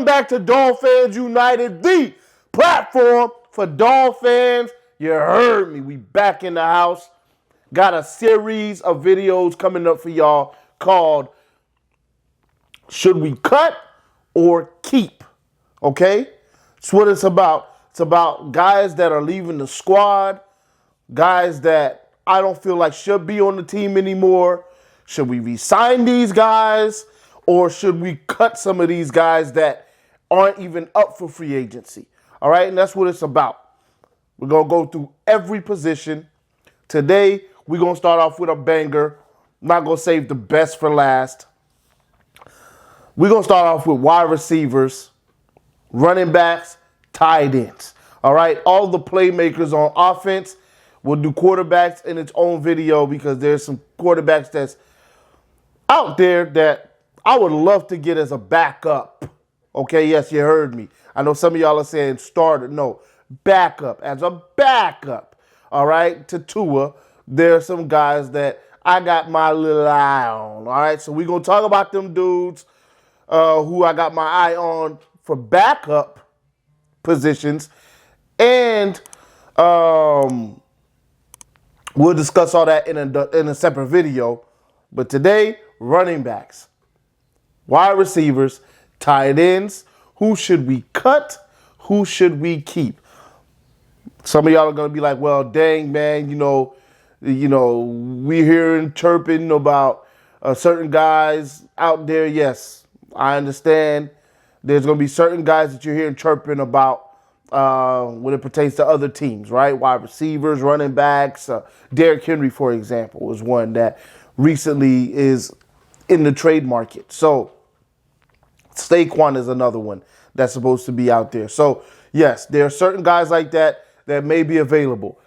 Welcome back to Dolphins United, the platform for Dolphins. You heard me. We back in the house. Got a series of videos coming up for y'all called Should We Cut or Keep? Okay? That's what it's about. It's about guys that are leaving the squad, guys that I don't feel like should be on the team anymore. Should we re-sign these guys? Or should we cut some of these guys that aren't even up for free agency? All right, and that's what it's about. We're going to go through every position. Today, we're going to start off with a banger. I'm not going to save the best for last. We're going to start off with wide receivers, running backs, tight ends. All right, all the playmakers on offense. We'll do quarterbacks in its own video because there's some quarterbacks that's out there that I would love to get as a backup. Okay, yes, you heard me. I know some of y'all are saying starter. No, backup. As a backup, all right, to Tua, there are some guys that I got my little eye on. All right, so we're going to talk about them dudes who I got my eye on for backup positions. And we'll discuss all that in a separate video. But today, running backs, wide receivers, tight ends. Who should we cut? Who should we keep? Some of y'all are going to be like, well, dang, man, we're hearing chirping about certain guys out there. Yes, I understand. There's going to be certain guys that you're hearing chirping about when it pertains to other teams, right? Wide receivers, running backs. Derrick Henry, for example, was one that recently is in the trade market. So Saquon is another one that's supposed to be out there. So, yes, there are certain guys like that that may be available.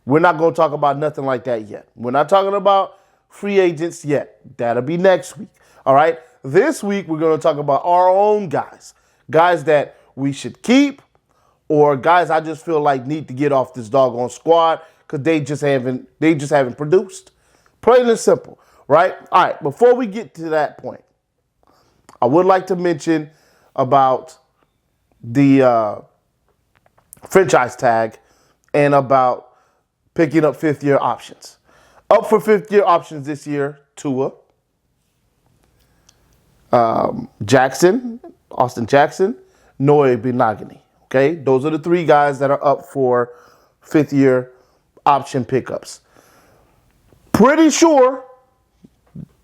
We're not going to talk about nothing like that yet. We're not talking about free agents yet. That'll be next week. All right? This week, we're going to talk about our own guys. Guys that we should keep or guys I just feel like need to get off this doggone squad because they just haven't produced. Plain and simple, right? All right, before we get to that point, I would like to mention about the franchise tag and about picking up fifth-year options. Up for fifth-year options this year, Tua, Austin Jackson, Noah Benogany. Okay, those are the three guys that are up for fifth-year option pickups. Pretty sure,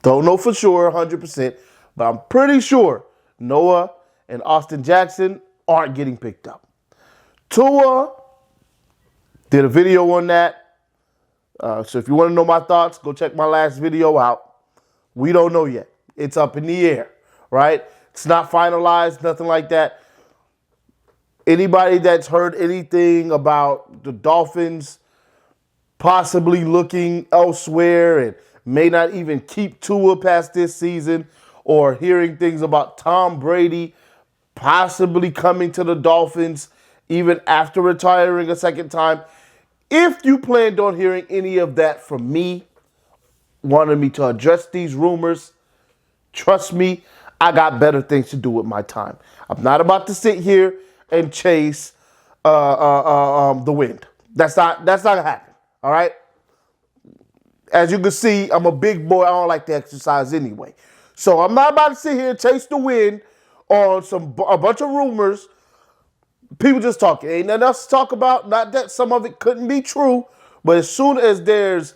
don't know for sure 100%, but I'm pretty sure Noah and Austin Jackson aren't getting picked up. Tua did a video on that. So if you want to know my thoughts, go check my last video out. We don't know yet. It's up in the air, right? It's not finalized, nothing like that. Anybody that's heard anything about the Dolphins possibly looking elsewhere and may not even keep Tua past this season, or hearing things about Tom Brady possibly coming to the Dolphins even after retiring a second time. If you planned on hearing any of that from me, wanted me to address these rumors, trust me, I got better things to do with my time. I'm not about to sit here and chase the wind. That's not gonna happen. All right. As you can see, I'm a big boy. I don't like to exercise anyway. So I'm not about to sit here and chase the wind on a bunch of rumors. People just talking. Ain't nothing else to talk about. Not that some of it couldn't be true, but as soon as there's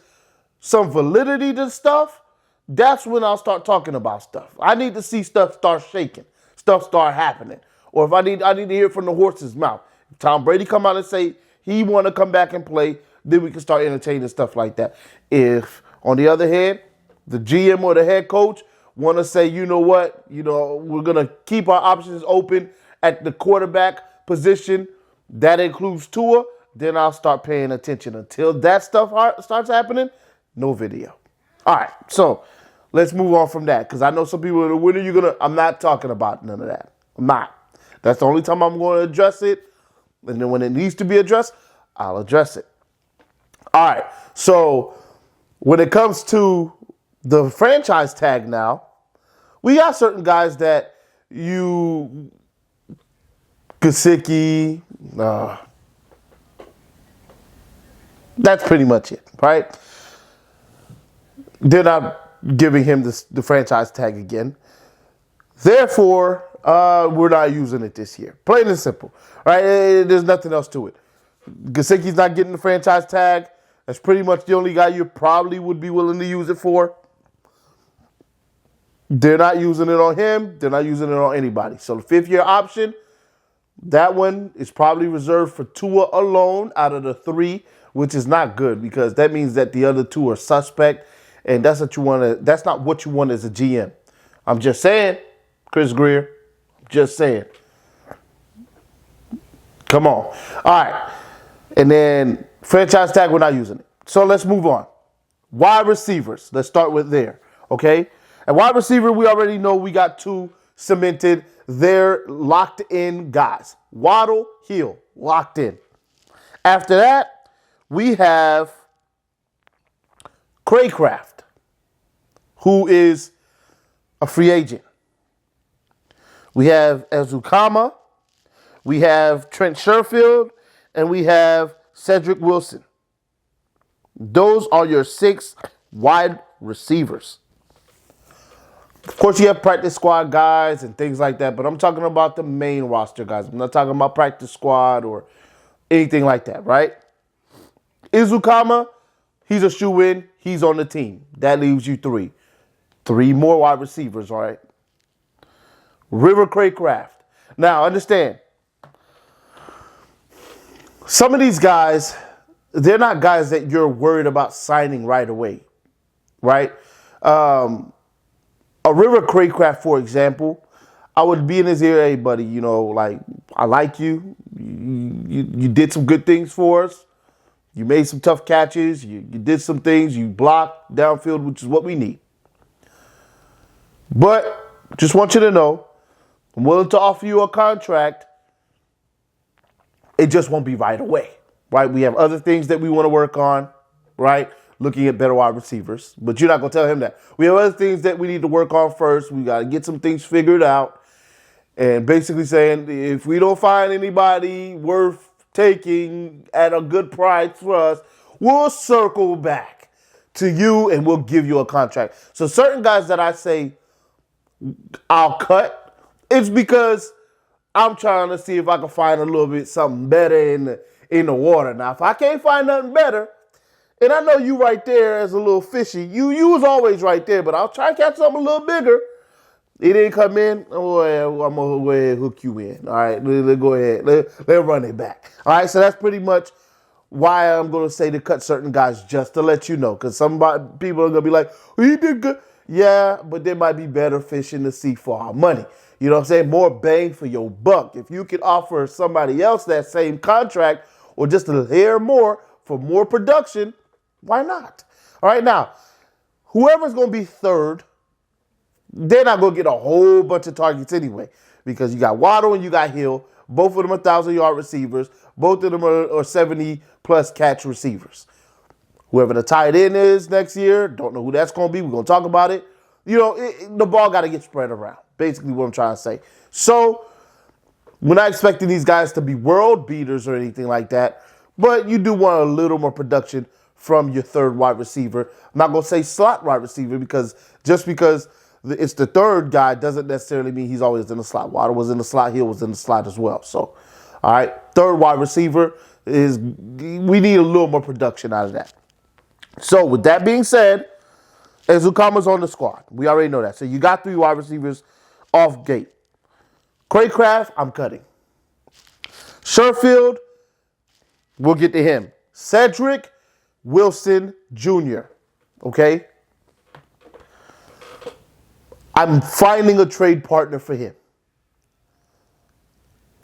some validity to stuff, that's when I'll start talking about stuff. I need to see stuff start shaking, stuff start happening. Or if I need to hear it from the horse's mouth. If Tom Brady come out and say he want to come back and play, then we can start entertaining stuff like that. If, on the other hand, the GM or the head coach want to say, you know what, we're going to keep our options open at the quarterback position, that includes Tua, then I'll start paying attention. Until that stuff starts happening, no video. All right, so let's move on from that because I know some people are, when are you going to, I'm not talking about none of that. I'm not. That's the only time I'm going to address it. And then when it needs to be addressed, I'll address it. All right, so when it comes to the franchise tag now, we got certain guys that you Gesicki. That's pretty much it, right? They're not giving him the franchise tag again. Therefore, we're not using it this year. Plain and simple, right? There's nothing else to it. Gesicki's not getting the franchise tag. That's pretty much the only guy you probably would be willing to use it for. They're not using it on him. They're not using it on anybody. So the fifth-year option, that one is probably reserved for Tua alone out of the three, which is not good because that means that the other two are suspect, and that's what you want to. That's not what you want as a GM. I'm just saying, Chris Greer. Just saying. Come on. All right. And then franchise tag, we're not using it. So let's move on. Wide receivers. Let's start with there. Okay? And wide receiver, we already know we got two cemented. They're locked in guys. Waddle, Hill, locked in. After that, we have Craycraft, who is a free agent. We have Ezukama, we have Trent Sherfield, and we have Cedric Wilson. Those are your 6 wide receivers. Of course, you have practice squad guys and things like that, but I'm talking about the main roster guys. I'm not talking about practice squad or anything like that, right? Izukama, he's a shoe-in. He's on the team. That leaves you 3. 3 more wide receivers, all right? River Craycraft. Now, understand, some of these guys, they're not guys that you're worried about signing right away, right? A River Craycraft, for example, I would be in his ear, hey, buddy, you know, like, I like you. You did some good things for us. You made some tough catches. You did some things. You blocked downfield, which is what we need. But just want you to know, I'm willing to offer you a contract. It just won't be right away, right? We have other things that we want to work on, right? Looking at better wide receivers. But you're not going to tell him that. We have other things that we need to work on first. We got to get some things figured out. And basically saying, if we don't find anybody worth taking at a good price for us, we'll circle back to you and we'll give you a contract. So certain guys that I say I'll cut, it's because I'm trying to see if I can find a little bit something better in the water. Now, if I can't find nothing better, and I know you right there as a little fishy, you was always right there, but I'll try to catch something a little bigger. It didn't come in. Oh, yeah, I'm going to go ahead and hook you in. All right, let's go ahead. Let's run it back. All right, so that's pretty much why I'm going to say to cut certain guys, just to let you know. Because people are going to be like, well, he did good. Yeah, but there might be better fish in the sea for our money. You know what I'm saying? More bang for your buck. If you could offer somebody else that same contract or just a hair more for more production, why not? All right, now, whoever's going to be third, they're not going to get a whole bunch of targets anyway because you got Waddle and you got Hill. Both of them are 1,000-yard receivers. Both of them are 70-plus catch receivers. Whoever the tight end is next year, don't know who that's going to be. We're going to talk about it. You know, the ball got to get spread around, basically what I'm trying to say. So we're not expecting these guys to be world beaters or anything like that, but you do want a little more production from your third wide receiver. I'm not going to say slot wide receiver because just because it's the third guy doesn't necessarily mean he's always in the slot. Waddle was in the slot. Hill was in the slot as well. So, all right, third wide receiver we need a little more production out of that. So, with that being said, Ezukama's on the squad. We already know that. So, you got 3 wide receivers off gate. Craycraft, I'm cutting. Sherfield, we'll get to him. Cedric Wilson Jr., okay? I'm finding a trade partner for him.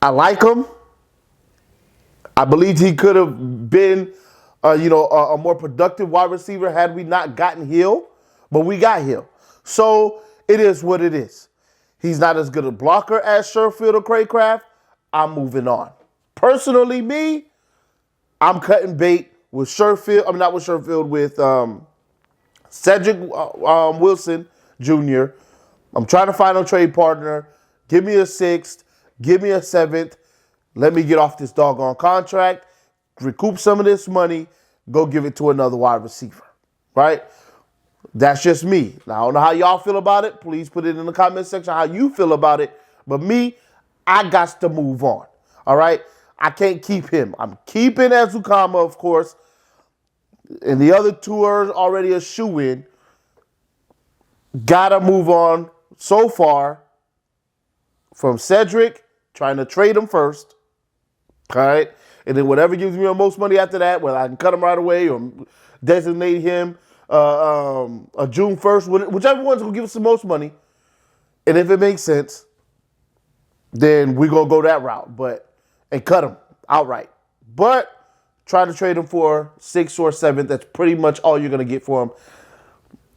I like him. I believe he could have been, a more productive wide receiver had we not gotten Hill, but we got Hill. So it is what it is. He's not as good a blocker as Sherfield or Craycraft. I'm moving on. Personally, me, I'm cutting bait with Sherfield. I'm not with Sherfield, with Cedric Wilson Jr. I'm trying to find a trade partner. Give me a 6th. Give me a 7th. Let me get off this doggone contract, recoup some of this money, go give it to another wide receiver, right? That's just me. Now, I don't know how y'all feel about it. Please put it in the comment section how you feel about it. But me, I got to move on, all right? I can't keep him. I'm keeping Azukama, of course, and the other two are already a shoe-in. Gotta move on so far from Cedric, trying to trade him first, all right? And then whatever gives me the most money after that, whether I can cut him right away or designate him a June 1st, whichever one's going to give us the most money. And if it makes sense, then we're going to go that route and cut him outright. But try to trade him for 6th or 7th. That's pretty much all you're going to get for him.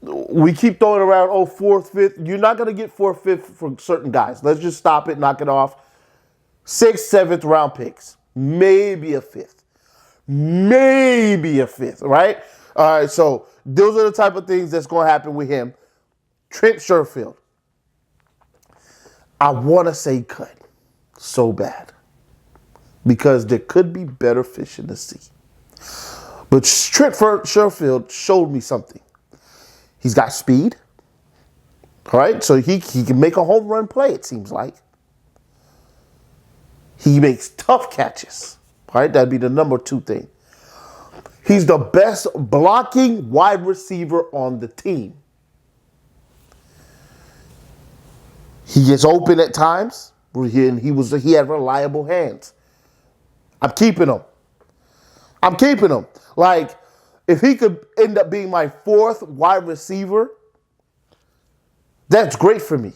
We keep throwing around, 4th, 5th. You're not going to get 4th, 5th from certain guys. Let's just stop it, knock it off. 6th, 7th round picks. Maybe a 5th. Maybe a 5th, right? All right, so those are the type of things that's going to happen with him. Trent Sherfield. I want to say cut so bad because there could be better fish in the sea. But Trent Sherfield showed me something. He's got speed, all right? So he can make a home run play, it seems like. He makes tough catches, all right? That'd be the number 2 thing. He's the best blocking wide receiver on the team. He gets open at times, and he had reliable hands. I'm keeping him. Like, if he could end up being my 4th wide receiver, that's great for me.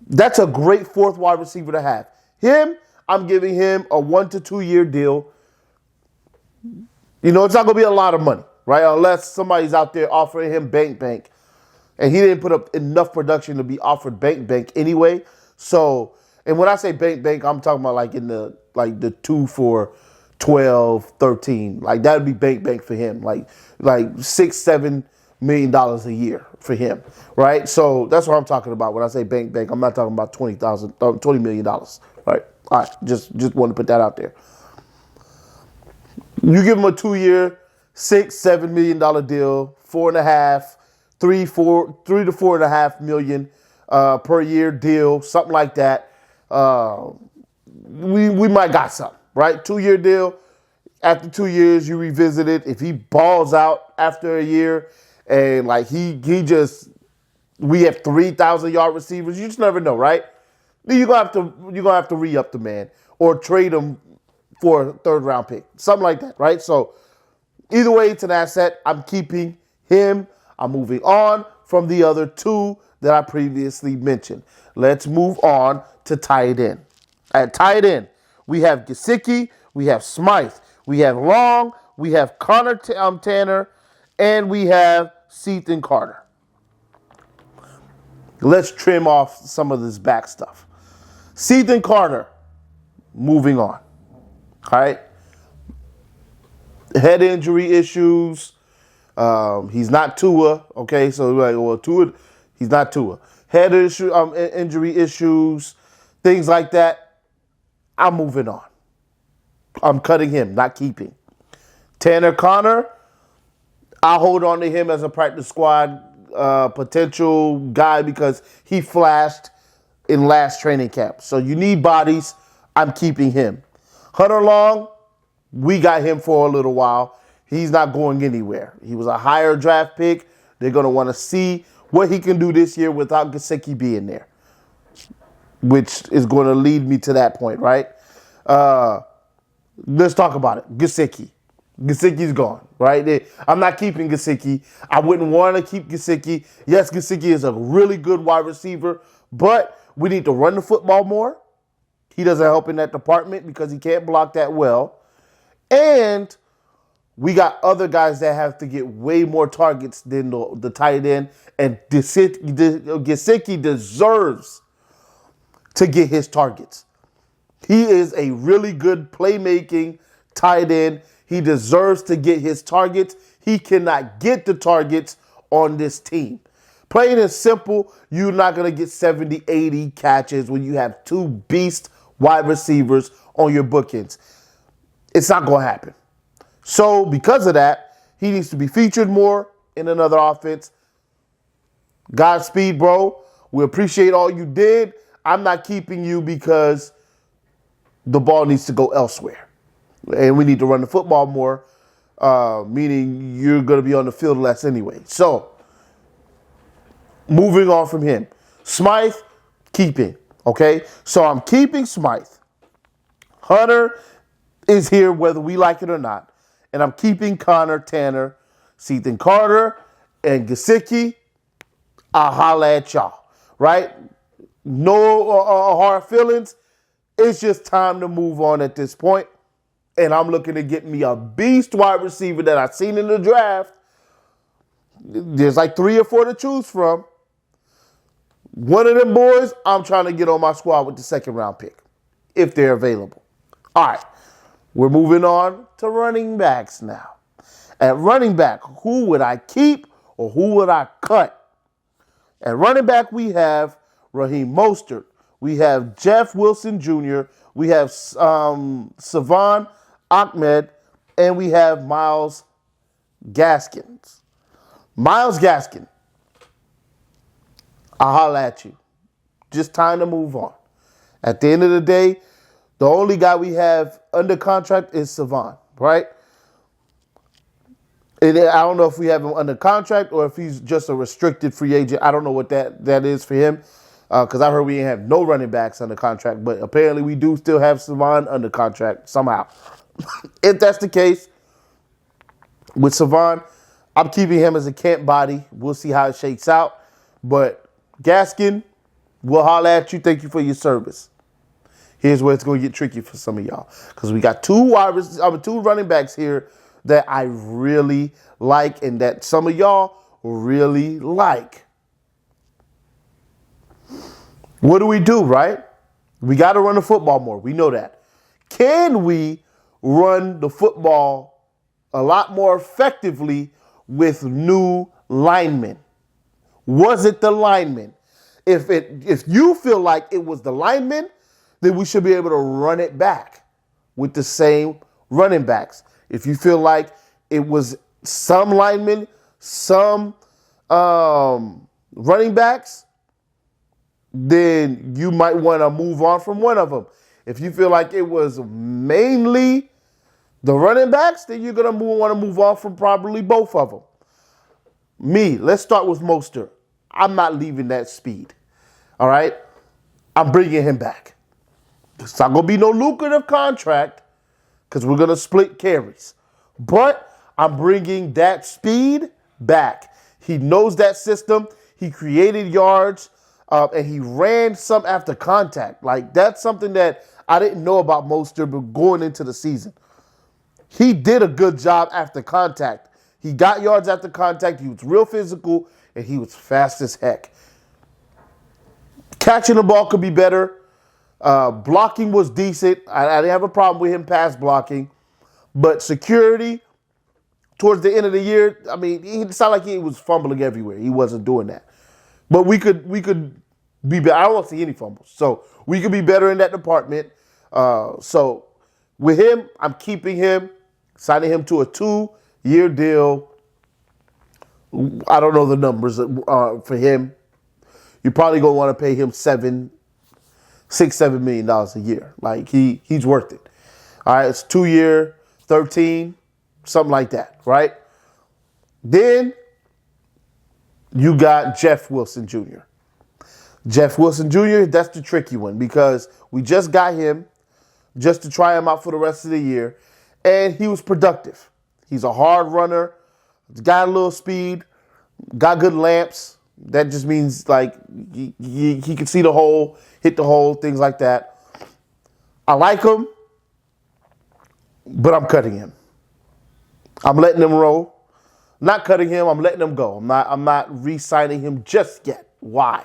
That's a great 4th wide receiver to have. Him, I'm giving him a 1 to 2 year deal. You know, it's not going to be a lot of money, right? Unless somebody's out there offering him bank. And he didn't put up enough production to be offered bank anyway. So, and when I say bank, I'm talking about like in the 2 for 12, 13. Like that would be bank for him. Like $6-7 million a year for him, right? So that's what I'm talking about when I say bank. I'm not talking about $20 million, right? All right, just want to put that out there. You give him a 2-year, $6-7 million deal, 4.5, 3 to 4.5 million per year deal, something like that. We might got something, right? 2-year deal. After 2 years, you revisit it. If he balls out after a year, and like we have 3,000-yard receivers, you just never know, right? Then you're gonna have to re-up the man or trade him for a 3rd round pick, something like that, right? So either way, it's an asset. I'm keeping him. I'm moving on from the other 2 that I previously mentioned. Let's move on to tight end. At tight end, we have Gesicki, we have Smythe, we have Long, we have Connor Tanner, and we have Ethan Carter. Let's trim off some of this back stuff. Ethan Carter, moving on. All right. Head injury issues. He's not Tua. Okay, so like, well, Tua, he's not Tua. Head injury issues, things like that. I'm moving on. I'm cutting him, not keeping. Tanner Connor, I'll hold on to him as a practice squad potential guy because he flashed in last training camp. So you need bodies. I'm keeping him. Hunter Long, we got him for a little while. He's not going anywhere. He was a higher draft pick. They're going to want to see what he can do this year without Gesicki being there, which is going to lead me to that point, right? Let's talk about it. Gesicki. Gesicki's gone, right? I'm not keeping Gesicki. I wouldn't want to keep Gesicki. Yes, Gesicki is a really good wide receiver, but we need to run the football more. He doesn't help in that department because he can't block that well. And we got other guys that have to get way more targets than the tight end. And Gesicki deserves to get his targets. He is a really good playmaking tight end. He deserves to get his targets. He cannot get the targets on this team. Plain and simple, you're not going to get 70, 80 catches when you have 2 beast wide receivers on your bookends. It's not going to happen. So because of that, he needs to be featured more in another offense. Godspeed, bro. We appreciate all you did. I'm not keeping you because the ball needs to go elsewhere. And we need to run the football more, meaning you're going to be on the field less anyway. So, moving on from him. Smythe, keeping. Okay? So, I'm keeping Smythe. Hunter is here whether we like it or not. And I'm keeping Connor, Tanner, Ethan Carter, and Gesicki. I'll holla at y'all. Right? No hard feelings. It's just time to move on at this point. And I'm looking to get me a beast wide receiver that I've seen in the draft. There's like 3 or 4 to choose from. One of them boys, I'm trying to get on my squad with the second round pick, if they're available. All right, we're moving on to running backs now. At running back, who would I keep or who would I cut? At running back, we have Raheem Mostert. We have Jeff Wilson Jr. We have Savon Ahmed. And we have Myles Gaskins. Myles Gaskin. I'll holla at you. Just time to move on. At the end of the day, the only guy we have under contract is Savon, right? And I don't know if we have him under contract or if he's just a restricted free agent. I don't know what that is for him because I heard we didn't have no running backs under contract, but apparently we do still have Savon under contract somehow. If that's the case, with Savon, I'm keeping him as a camp body. We'll see how it shakes out. But Gaskin, we'll holler at you. Thank you for your service. Here's where it's going to get tricky for some of y'all. Because we got two running backs here that I really like and that some of y'all really like. What do, right? We got to run the football more. We know that. Can we run the football a lot more effectively with new linemen? Was it the linemen? If you feel like it was the linemen, then we should be able to run it back with the same running backs. If you feel like it was some linemen, some running backs, then you might want to move on from one of them. If you feel like it was mainly the running backs, then you're going to want to move on from probably both of them. Let's start with Mostert. I'm not leaving that speed. All right? I'm bringing him back. It's not going to be no lucrative contract because we're going to split carries. But I'm bringing that speed back. He knows that system. He created yards, and he ran some after contact. Like, that's something that I didn't know about Mostert but going into the season. He did a good job after contact. He got yards after contact. He was real physical, and he was fast as heck. Catching the ball could be better. Blocking was decent. I didn't have a problem with him pass blocking. But security, towards the end of the year, I mean, it sounded like he was fumbling everywhere. He wasn't doing that. But we could be better. I don't want to see any fumbles. So we could be better in that department. So with him, I'm keeping him, signing him to a 2-year deal. I don't know the numbers for him. You're probably going to want to pay him $7 million a year. Like, he's worth it. All right, it's 2-year, 13, something like that, right? Then you got Jeff Wilson Jr. Jeff Wilson Jr., that's the tricky one because we just got him just to try him out for the rest of the year, and he was productive. He's a hard runner, got a little speed, got good lamps. That just means, like, he can see the hole, hit the hole, things like that. I like him, but I'm cutting him. I'm letting him roll. Not cutting him, I'm letting him go. I'm not re-signing him just yet. Why?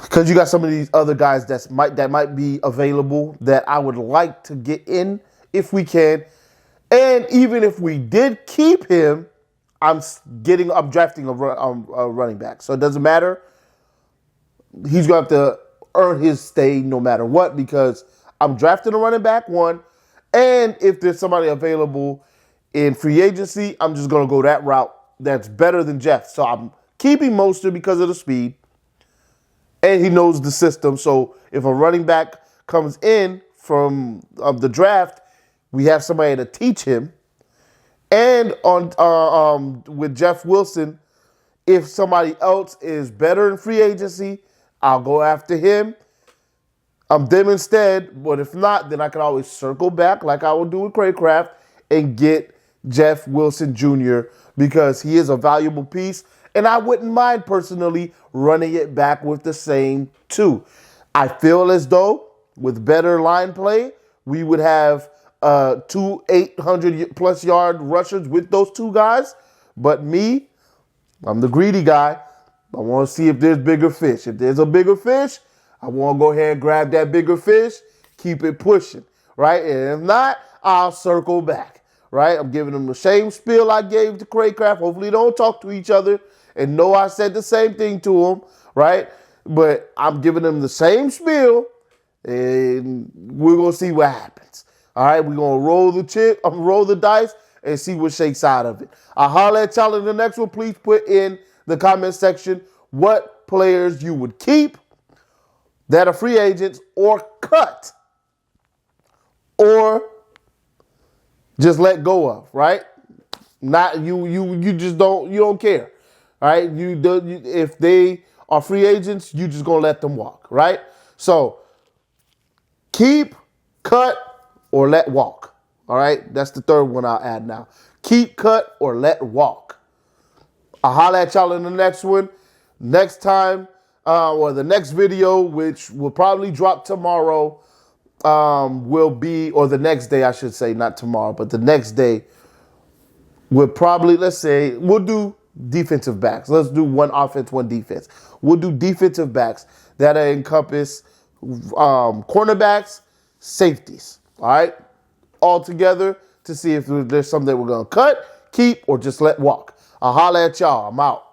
Because you got some of these other guys that might be available that I would like to get in if we can. And even if we did keep him, I'm drafting a running back. So it doesn't matter. He's going to have to earn his stay no matter what, because I'm drafting a running back, one, and if there's somebody available in free agency, I'm just going to go that route that's better than Jeff. So I'm keeping Mostert because of the speed, and he knows the system. So if a running back comes in from the draft, we have somebody to teach him. And with Jeff Wilson, if somebody else is better in free agency, I'll go after him. Them instead, but if not, then I can always circle back like I will do with Craycraft and get Jeff Wilson Jr. because he is a valuable piece, and I wouldn't mind personally running it back with the same two. I feel as though with better line play, we would have two 800-plus yard rushers with those two guys, but me, I'm the greedy guy. I want to see if there's bigger fish. If there's a bigger fish, I want to go ahead and grab that bigger fish, keep it pushing, right? And if not, I'll circle back, right? I'm giving them the same spiel I gave to Craycraft. Hopefully they don't talk to each other and know I said the same thing to them, right? But I'm giving them the same spiel, and we're going to see what happens. All right, we're going to roll the dice and see what shakes out of it. I'll holler at y'all in the next one. Please put in the comment section what players you would keep that are free agents or cut or just let go of, right? Not you just don't care, right? If they are free agents, you just gonna let them walk, right? So keep, cut, or let walk. All right, that's the third one I'll add now. Keep, cut, or let walk. I'll holler at y'all in the next one. Next time, or the next video, which will probably drop tomorrow, will be, or the next day, I should say, not tomorrow, but the next day, we'll probably, we'll do defensive backs. Let's do one offense, one defense. We'll do defensive backs that encompass cornerbacks, safeties, all right? All together to see if there's something we're going to cut, keep, or just let walk. I'll holler at y'all. I'm out.